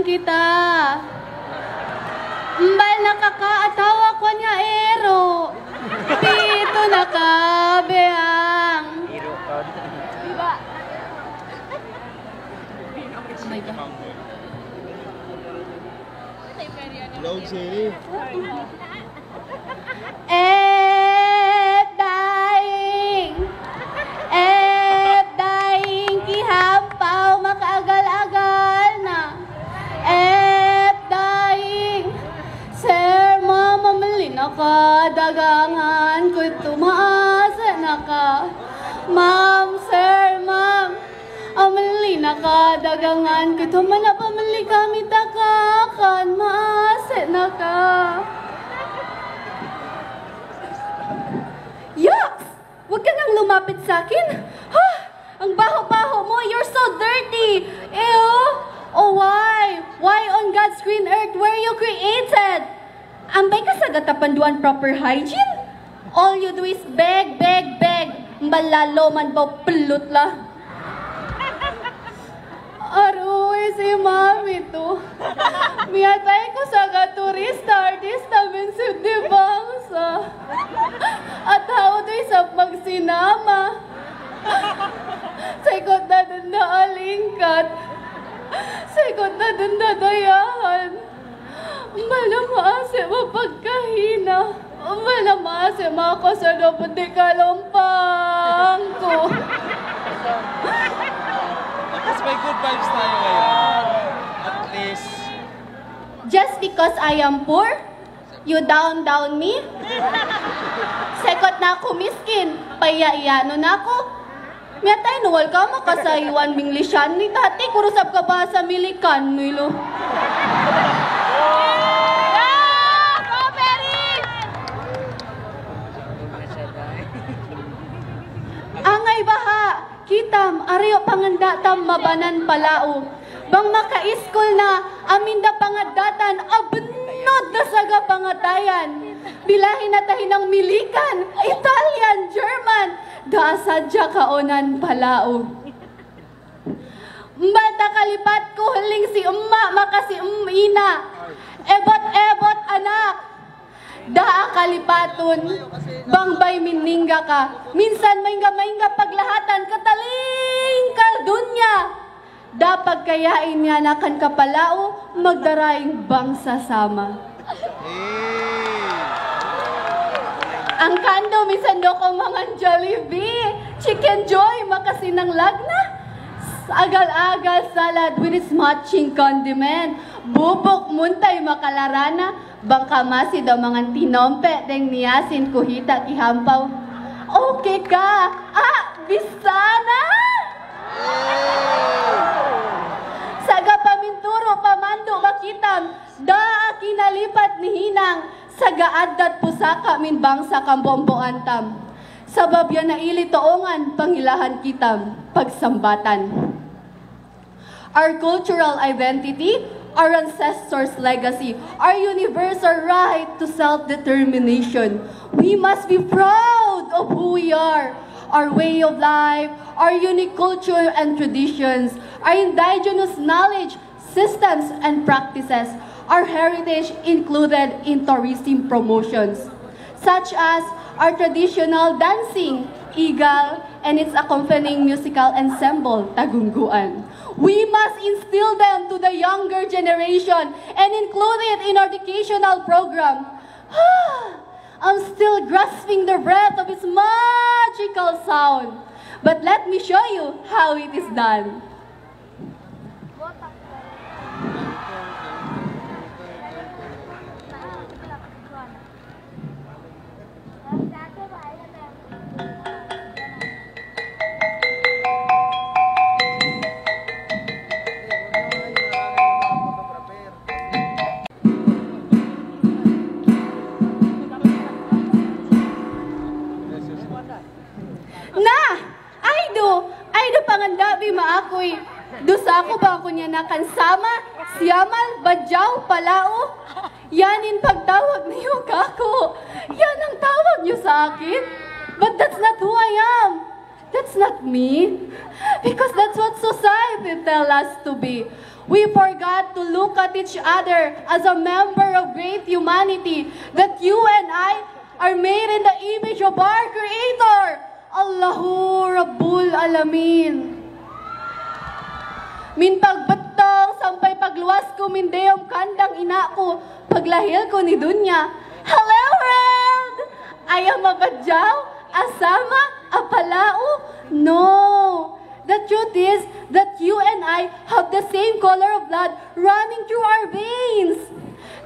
lang kita. Mbal nakakaatawa ko niya ero. Dito nakabeang. Diba? Oh my God. Load City. Dying, kihampaw, makaagal-agal na. Dying, sir, mamamali na ka, dagangan ko'y tumaasa na ka. Ma'am, sir, ma'am, amali na ka, dagangan ko'y tumanapamali kami takakan, maasa na ka. Yucks! Huwag ka nang lumapit sa akin. Ha! Ang baho-baho mo. You're so dirty. Ew! Oh, why? Why on God's green earth were you created? Ambay ka sa gatapanduan proper hygiene? All you do is beg, beg, beg. Malalo man ba pelot la? Aroy, si mami to. Miyatay ko sa gaturista, artista, bensin di bangsa. At how do sa magsinama? Saikot na dun na alingkat. Saikot na dun na dayahan. Malamaase mapagkahina. Malamaase makasalapot di kalumpang ko. At least may good vibes tayo ngayon. At least. Just because I am poor, you down me? Sekot na ako miskin, paya-iyano na ako. Miyatay, nuwal ka makasayuan minglisyan ni tati, kurusap ka ba sa milikan, Milo? Angay baha, kitam, ariyo pangandatam mabanan palao. Bang maka-iskol na, aminda pangadatan, abnod na saga pangatayan. Bilahin na tahin ng milikan, Italian, German, daasadya kaonan palao. Mbata kalipat ko huling si makasi ina. Ebot-ebot anak. Daa kalipaton, bangbay miningga ka. Minsan maingga-maingga paglahatan, kataling kaldunya. Dapag kayain nga nakan kapalao, magdaraing bangsa sama. Ang kando, minsan do ko mga Jollibee, Chicken Joy, makasinang lagna. Agal-agal salad with its matching condiment. Bubok muntay makalarana, bangka masi daw mga tinompe, deng niyasin kuhita kihampaw. Okay ka, bisana! Saga paminturo, pamando, makitam, daa kinalipat ni Hinang, sagaaddat pusaka min bangsa kambombo antam. Sabab yan na ili toongan, pangilahan kitam, pagsambatan. Our cultural identity, our ancestors' legacy, our universal right to self-determination. We must be proud of who we are, our way of life, our unique culture and traditions, our indigenous knowledge, systems, and practices, our heritage included in tourism promotions, such as our traditional dancing, igal, and its accompanying musical ensemble, tagungguan. We must instill them to the younger generation and include it in our educational program. I'm still grasping the breath of its magical sound. But let me show you how it is done. Ay do pangandabi maakoy. Dusa ako ba ako niya nakansama, siyamal, badyaw, palao? Yanin pagtawag niyo kako. Yan ang tawag niyo sa akin. But that's not who I am. That's not me. Because that's what society tells us to be. We forgot to look at each other as a member of great humanity, that you and I are made in the image of our Creator, Allahu Rabbul Alamin. Min pagbatong, sampay pagluwas ko, min deyong kandang ina ko, paglahil ko ni Dunya. Hello world! Ayaw mabadyaw? Asama? Apalao? No! The truth is that you and I have the same color of blood running through our veins.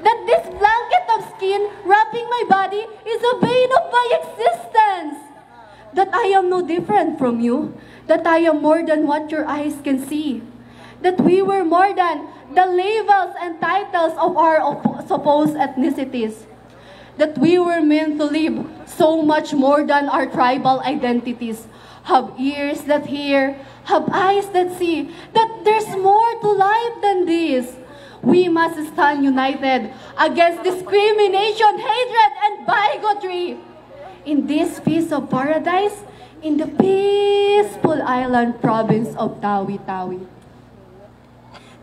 That this blanket of skin wrapping my body is a vein of my existence. That I am no different from you. That I am more than what your eyes can see. That we were more than the labels and titles of our supposed ethnicities. That we were meant to live so much more than our tribal identities. Have ears that hear, have eyes that see, that there's more to life than this. We must stand united against discrimination, hatred, and bigotry. In this piece of paradise, in the peaceful island province of Tawi-Tawi.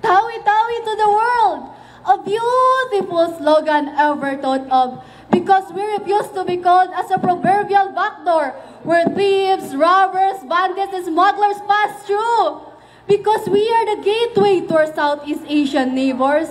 Tawi-Tawi to the world! A beautiful slogan ever thought of, because we refuse to be called as a proverbial backdoor where thieves, robbers, bandits, and smugglers pass through. Because we are the gateway to our Southeast Asian neighbors.